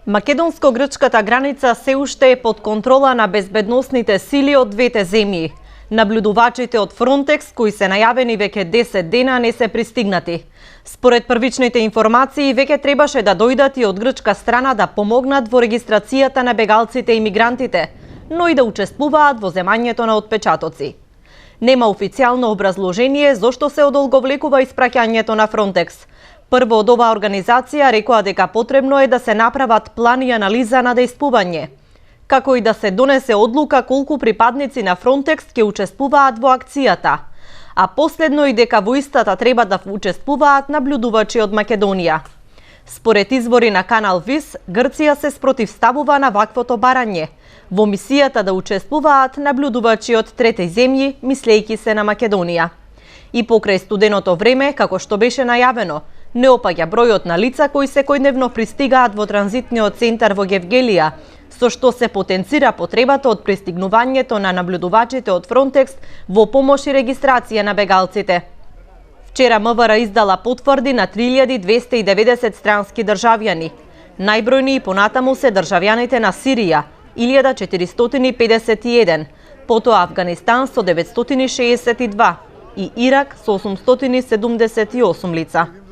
Македонско-грчката граница се уште е под контрола на безбедносните сили од двете земји. Наблюдувачите од Фронтекс, кои се најавени веќе 10 дена, не се пристигнати. Според првичните информации, веќе требаше да дојдат и од грчка страна да помогнат во регистрацијата на бегалците и мигрантите, но и да учествуваат во земањето на отпечатоци. Нема официјално образложение зошто се одолговлекува испраќањето на Фронтекс. Прво од оваа организација рекоа дека потребно е да се направат план и анализа на дејствување, како и да се донесе одлука колку припадници на Фронтекс ќе учествуваат во акцијата, а последно и дека во истата треба да учествуваат наблюдувачи од Македонија. Според извори на канал ВИС, Грција се спротивставува на ваквото барање, во мисијата да учествуваат наблюдувачи од трети земји, мислејќи се на Македонија. И покрај студеното време, како што беше најавено, не опаѓа бројот на лица кои секојдневно пристигаат во транзитниот центар во Гевгелија, со што се потенцира потребата од пристигнувањето на наблюдувачите од Фронтекс во помош и регистрација на бегалците. Вчера МВР издала потврди на 3290 странски државјани. Најбројни и понатаму се државјаните на Сирија, 1451, потоа Авганистан со 962 и Ирак со 878 лица.